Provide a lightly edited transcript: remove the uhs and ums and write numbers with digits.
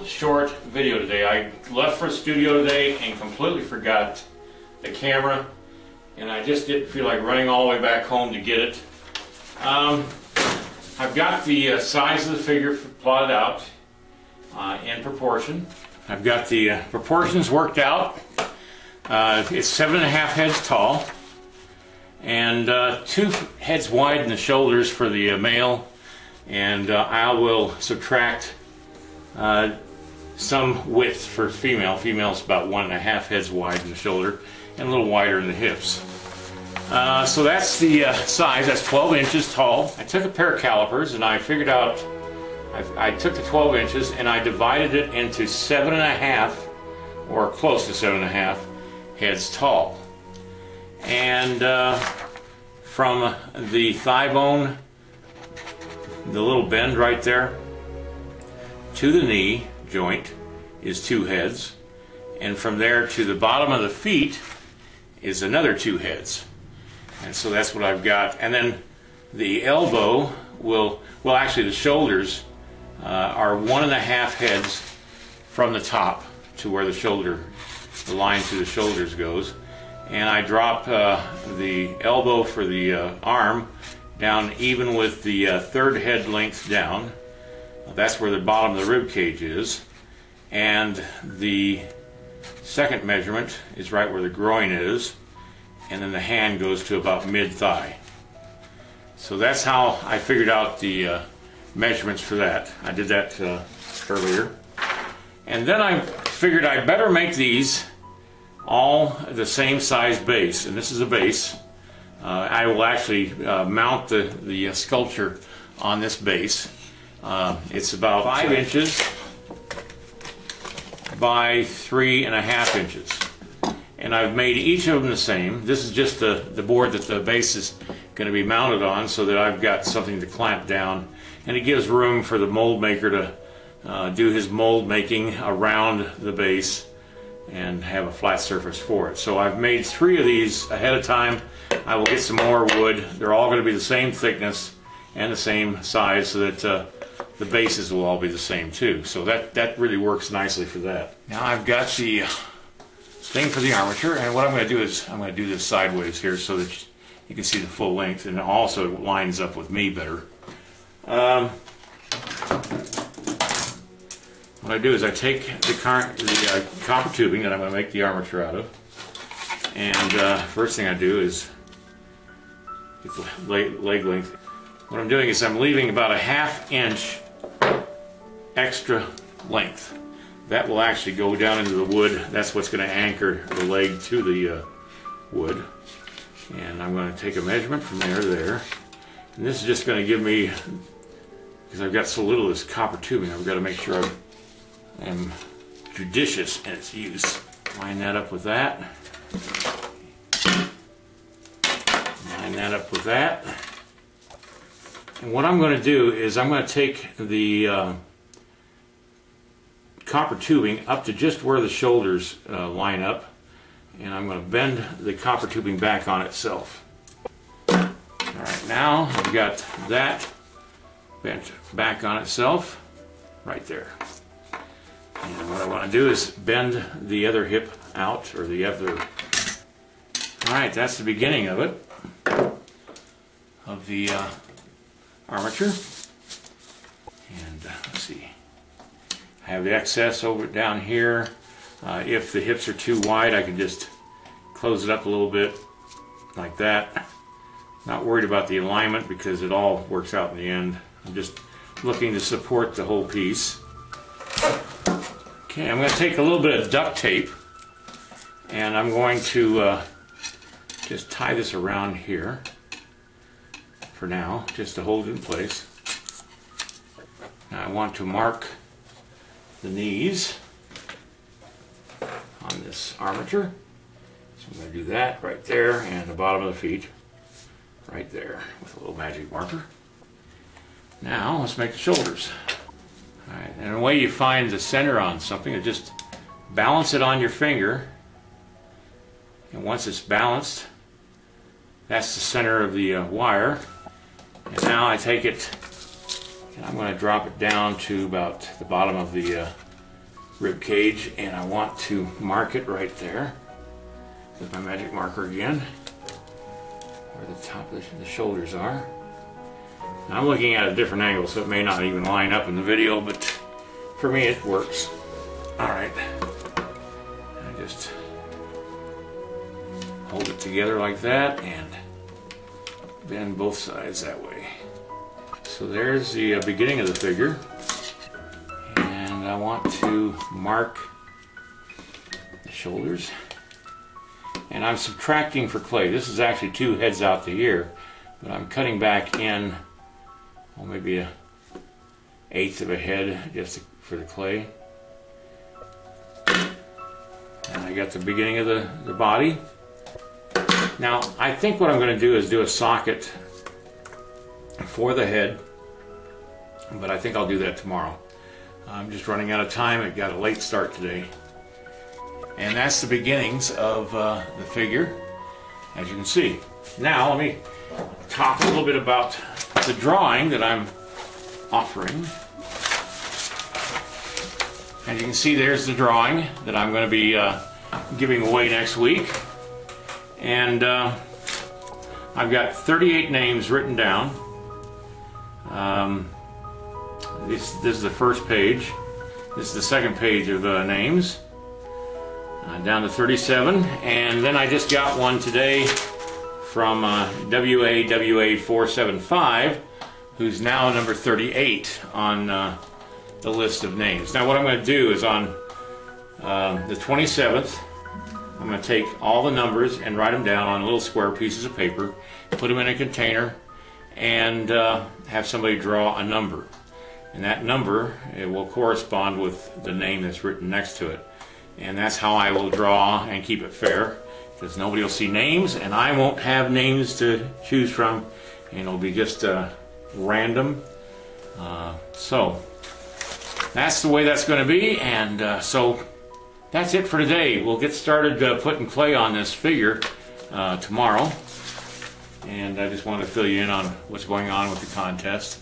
real short video today. I left for the studio today and completely forgot the camera, and I just didn't feel like running all the way back home to get it. I've got the size of the figure plotted out in proportion. I've got the proportions worked out. It's 7.5 heads tall and 2 heads wide in the shoulders for the male, and I will subtract some width for female. Female's about 1.5 heads wide in the shoulder and a little wider in the hips. So that's the size. That's 12 inches tall. I took a pair of calipers and I figured out, I took the 12 inches and I divided it into 7.5 or close to 7.5 heads tall. And from the thigh bone, the little bend right there, to the knee joint is 2 heads, and from there to the bottom of the feet is another 2 heads. And so that's what I've got. And then the elbow will, well, actually the shoulders are 1.5 heads from the top to where the shoulder, the line through the shoulders goes. And I drop the elbow for the arm down even with the 3rd head length down. That's where the bottom of the rib cage is. And the 2nd measurement is right where the groin is. And then the hand goes to about mid-thigh. So that's how I figured out the measurements for that. I did that earlier. And then I figured I'd better make these all the same size base. And this is a base. I will actually mount the sculpture on this base. It's about 5 inches by 3.5 inches. And I've made each of them the same. This is just the board that the base is going to be mounted on, so that I've got something to clamp down. And it gives room for the mold maker to do his mold making around the base and have a flat surface for it. So I've made 3 of these ahead of time. I will get some more wood. They're all going to be the same thickness and the same size, so that the bases will all be the same too. So that really works nicely for that. Now I've got the thing for the armature, and what I'm going to do is I'm going to do this sideways here so that you can see the full length, and it also lines up with me better. What I do is I take the copper tubing that I'm going to make the armature out of, and first thing I do is get the leg length. What I'm doing is I'm leaving about 1/2 inch extra length. That will actually go down into the wood. That's what's going to anchor the leg to the wood. And I'm going to take a measurement from there to there. And this is just going to give me, because I've got so little of this copper tubing, I've got to make sure I am judicious in its use. Line that up with that. Line that up with that. And what I'm going to do is I'm going to take the copper tubing up to just where the shoulders line up, and I'm going to bend the copper tubing back on itself. Alright, now I've got that bent back on itself right there. And what I want to do is bend the other hip out, or the other. Alright, that's the beginning of it, of the armature. And let's see. I have the excess over down here. If the hips are too wide, I can just close it up a little bit like that. Not worried about the alignment because it all works out in the end. I'm just looking to support the whole piece. Okay, I'm going to take a little bit of duct tape and I'm going to just tie this around here for now, just to hold it in place. Now I want to mark the knees on this armature. So I'm going to do that right there, and the bottom of the feet right there with a little magic marker. Now let's make the shoulders. Alright, and the way you find the center on something is just balance it on your finger, and once it's balanced, that's the center of the wire. And now I take it and I'm going to drop it down to about the bottom of the rib cage, and I want to mark it right there with my magic marker again, where the top of the shoulders are. Now, I'm looking at a different angle, so it may not even line up in the video, but for me it works. Alright, I just hold it together like that and bend both sides that way. So there's the beginning of the figure, and I want to mark the shoulders, and I'm subtracting for clay. This is actually 2 heads out to here, but I'm cutting back in, well, maybe a 1/8 of a head just for the clay. And I got the beginning of the body. Now, I think what I'm going to do is do a socket for the head, but I think I'll do that tomorrow. I'm just running out of time. It got a late start today. And that's the beginnings of the figure, as you can see. Now, let me talk a little bit about the drawing that I'm offering. As you can see, there's the drawing that I'm going to be giving away next week. And I've got 38 names written down. This is the first page. This is the second page of names. Down to 37. And then I just got one today from WAWA475, who's now number 38 on the list of names. Now what I'm going to do is on the 27th, I'm going to take all the numbers and write them down on little square pieces of paper, put them in a container, and have somebody draw a number. And that number, it will correspond with the name that's written next to it. And that's how I will draw and keep it fair, because nobody will see names and I won't have names to choose from, and it'll be just random. So that's the way that's going to be, and so that's it for today. We'll get started putting clay on this figure tomorrow, and I just wanted to fill you in on what's going on with the contest.